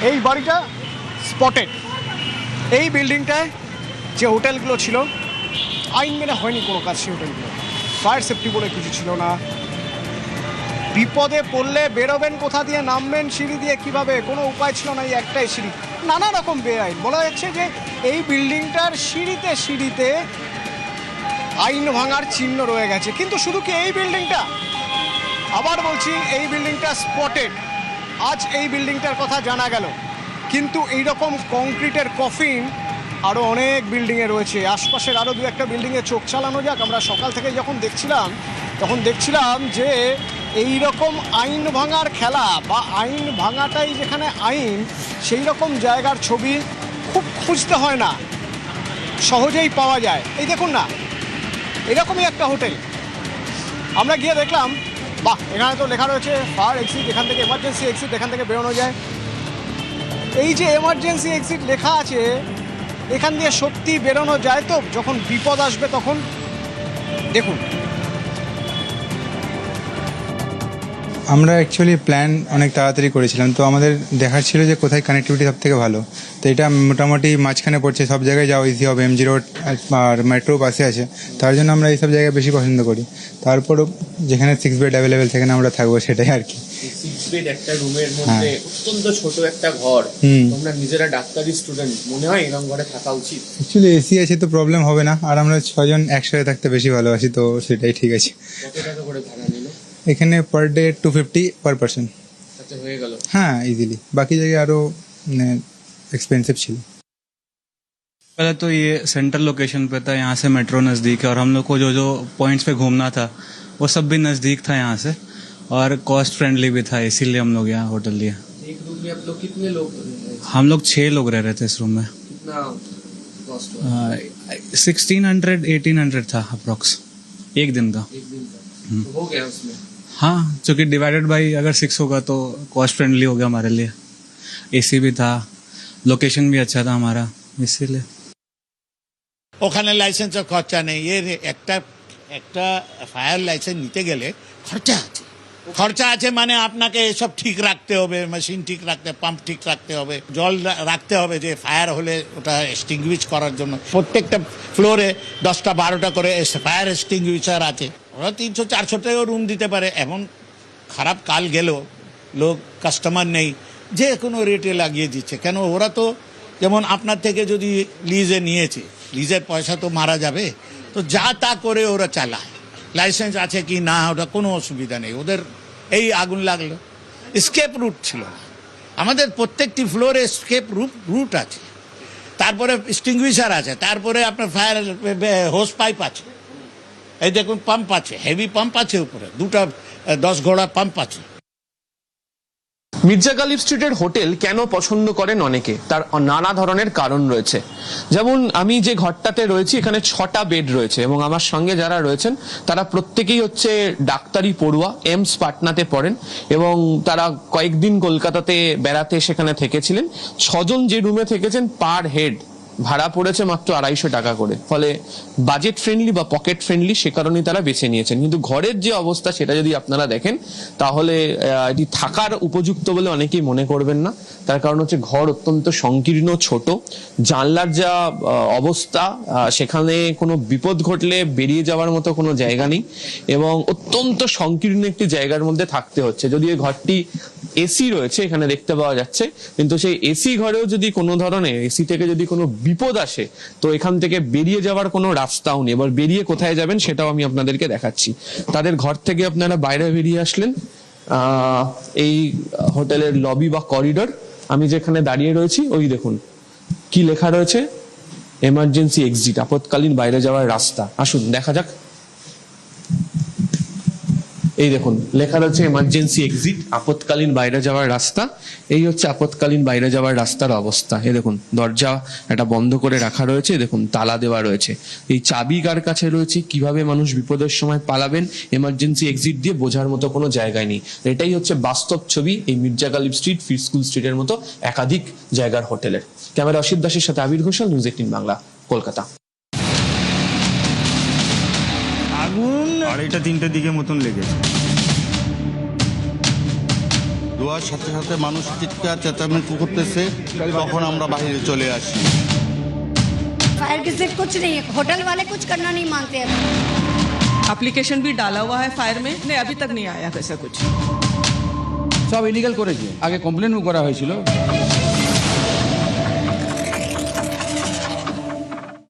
এই বাড়িটা স্পটেড। এই বিল্ডিংটায় যে হোটেলগুলো ছিল আইন মেনে হয়নি কোনো কাজ। সেই হোটেলগুলো ফায়ার সেফটি বলে কিছু ছিল না। বিপদে পড়লে বেরোবেন কোথা দিয়ে, নামবেন সিঁড়ি দিয়ে কিভাবে, কোনো উপায় ছিল না। এই একটাই সিঁড়ি, নানা রকম বেআইন। বলা যাচ্ছে যে এই বিল্ডিংটার সিঁড়িতে সিঁড়িতে আইন ভাঙার চিহ্ন রয়ে গেছে। কিন্তু শুধু কি এই বিল্ডিংটা, আবার বলছি এই বিল্ডিংটা স্পটেড। আজ এই বিল্ডিংটার কথা জানা গেল, কিন্তু এইরকম কংক্রিটের কফিন আরও অনেক বিল্ডিংয়ে রয়েছে। আশপাশের আরও দু একটা বিল্ডিংয়ে চোখ চালানো যাক। আমরা সকাল থেকে যখন দেখছিলাম যে এই রকম আইন ভাঙার খেলা বা আইন ভাঙাটাই যেখানে আইন, সেই রকম জায়গার ছবি খুব খুঁজতে হয় না, সহজেই পাওয়া যায়। এই দেখুন না, এরকমই একটা হোটেল। আমরা গিয়ে দেখলাম, বাহ, এখানে তো লেখা রয়েছে ফায়ার এক্সিট, এখান থেকে এমার্জেন্সি এক্সিট, এখান থেকে বেরোনো যায়। এই যে এমার্জেন্সি এক্সিট লেখা আছে, এখান দিয়ে সত্যি বেরোনো যায় তো যখন বিপদ আসবে তখন? দেখুন, আমরা অ্যাকচুয়ালি প্ল্যান অনেক তাড়াতাড়ি করেছিলাম, তো আমাদের দেখার ছিল যে কোথায় কানেক্টিভিটি সব থেকে ভালো। তো এটা মোটামুটি মাঝখানে পড়ছে, সব জায়গায় যাওয়া ইজি হবে। এমজি রোড আর মেট্রো পাশে আছে, তার জন্য আমরা এইসব জায়গায় বেশি পছন্দ করি। তারপরও যেখানে 6 বেড অ্যাভেলেবেল সেখানে আমরা থাকবো, সেটাই আর কি। 6 বেড একটা রুমের মধ্যে অত্যন্ত ছোট একটা ঘর, তোমরা নিজেরা ডাক্তারি স্টুডেন্ট, মনে হয় এরকম ঘরে থাকা উচিত? অ্যাকচুয়ালি এসি আছে তো প্রবলেম হবে না, আর আমরা 6 জন একসাথে থাকতে বেশি ভালোবাসি, তো সেটাই ঠিক আছে। কত টাকা করে ভাড়া নিল? এখানে পার ডে 250 পার পার্সন। আচ্ছা, হয়ে গেল? হ্যাঁ, ইজিলি। বাকি জায়গায় আরও এক্সপেন্সিভ ছিল। पहले तो ये सेंट्रल लोकेशन पे था, यहाँ से मेट्रो नज़दीक है और हम लोग को जो जो पॉइंट्स पे घूमना था वो सब भी नज़दीक था यहाँ से, और कॉस्ट फ्रेंडली भी था, इसीलिए हम लोग यहाँ होटल लिया। एक रूम में आप लोग कितने लोग? हम लोग 6 लोग रह रहे थे इस रूम में। कितना कॉस्ट? 1600-1800 था अप्रोक्स, एक दिन का। एक दिन का तो हो गया उसमें? हाँ, चूँकि डिवाइडेड बाई अगर 6 होगा तो कॉस्ट फ्रेंडली हो गया हमारे लिए। एसी भी था, लोकेशन भी अच्छा था हमारा, इसीलिए। ওখানে লাইসেন্সের খরচা নেই। এর একটা ফায়ার লাইসেন্স নিতে গেলে খরচা আছে মানে আপনাকে এসব ঠিক রাখতে হবে, মেশিন ঠিক রাখতে, পাম্প ঠিক রাখতে হবে, জল রাখতে হবে, যে ফায়ার হলে ওটা এক্সটিংগুইশ করার জন্য প্রত্যেকটা ফ্লোরে 10টা 12টা করে ফায়ার এক্সটিংগুইশার আছে। ওরা 300-400 টাকাও রুম দিতে পারে। এমন খারাপ কাল গেল, লোক কাস্টমার নেই, যে কোনো রেটে লাগিয়ে দিচ্ছে। কেন, ওরা তো যেমন আপনার থেকে যদি লিজে নিয়েছে, লিজের পয়সা তো মারা যাবে, তো যা তা করে ওরা চালায়। লাইসেন্স আছে কি না ওটা কোনো অসুবিধা নেই ওদের। এই আগুন লাগলো, স্কেপ রুট ছিল না। আমাদের প্রত্যেকটি ফ্লোরে স্কেপ রুট আছে, তারপরে এক্সটিংগুইশার আছে, তারপরে আপনার ফায়ার হোস পাইপ আছে। এই দেখুন, পাম্প আছে, হেভি পাম্প আছে, উপরে 2টা 10 ঘোড়া পাম্প আছে। মির্জা গালিব স্ট্রিটের হোটেল কেন পছন্দ করেন অনেকে, তার নানা ধরনের কারণ রয়েছে। যেমন আমি যে ঘরটাতে রয়েছি, এখানে 6টা বেড রয়েছে এবং আমার সঙ্গে যারা রয়েছেন তারা প্রত্যেকেই হচ্ছে ডাক্তারি পড়ুয়া, এমস পাটনাতে পড়েন এবং তারা কয়েকদিন কলকাতাতে বেড়াতে সেখানে থেকেছিলেন। 6 জন যে রুমে থেকেছেন, পার হেড ভাড়া পড়েছে মাত্র 250 টাকা করে। ফলে বাজেট ফ্রেন্ডলি বা পকেট ফ্রেন্ডলি, সে কারণেই তারা বেছে নিয়েছেন। কিন্তু ঘরের যে অবস্থা সেটা যদি আপনারা দেখেন, তাহলে এটি থাকার উপযুক্ত বলে অনেকেই মনে করবেন না। তার কারণ হচ্ছে ঘর অত্যন্ত সংকীর্ণ, ছোট, জানলার যা অবস্থা, সেখানে কোনো বিপদ ঘটলে বেরিয়ে যাওয়ার মতো কোনো জায়গা নেই এবং অত্যন্ত সংকীর্ণ একটি জায়গার মধ্যে থাকতে হচ্ছে। যদি এই ঘরটি এসি রয়েছে, এখানে দেখতে পাওয়া যাচ্ছে, কিন্তু সেই এসি ঘরেও যদি কোনো ধরনের এসি থেকে যদি কোনো বিপদ আসে, তো এখান থেকে বেরিয়ে যাওয়ার কোনো রাস্তাও নেই। এবার বেরিয়ে কোথায় যাবেন সেটাও আমি আপনাদেরকে দেখাচ্ছি। তাদের ঘর থেকে আপনারা বাইরে বেরিয়ে আসলেন, এই হোটেলের লবি বা করিডোর, আমি যেখানে দাঁড়িয়ে রয়েছি, ওই দেখুন কি লেখা রয়েছে, এমার্জেন্সি এক্সিট, আপৎকালীন বাইরে যাওয়ার রাস্তা। আসুন দেখা যাক। এই দেখুন লেখা রয়েছে এমার্জেন্সি এক্সিট, আপৎকালীন বাইরে যাওয়ার রাস্তা। এই হচ্ছে আপৎকালীন বাইরে যাওয়ার রাস্তার অবস্থা। এই দেখুন দরজা একটা বন্ধ করে রাখা রয়েছে, দেখুন তালা দেওয়া রয়েছে। এই চাবি কার কাছে রয়েছে, কিভাবে মানুষ বিপদের সময় পালাবেন এমার্জেন্সি এক্সিট দিয়ে, বোঝার মতো কোনো জায়গায় নেই। এটাই হচ্ছে বাস্তব ছবি এই মির্জা গালিব স্ট্রিট, ফির স্কুল স্ট্রিটের মতো একাধিক জায়গার হোটেলের। ক্যামেরা অসিত দাসের সাথে আবির ঘোষাল, নিউজ 18 বাংলা, কলকাতা। আগুন 2:30-3টের দিকে মতন লেগেছে। ধোঁয়ার সাথে সাথে মানুষ চিৎকার চেঁচামেচি করতেছে, তখন আমরা বাইরে চলে আসি। फायर की सिर्फ कुछ नहीं है, होटल वाले कुछ करना नहीं मांगते हैं। एप्लीकेशन भी डाला हुआ है फायर में, नहीं अभी तक नहीं आया वैसा कुछ। সব ইলিগাল করেছে, আগে কমপ্লেনও করা হয়েছিল।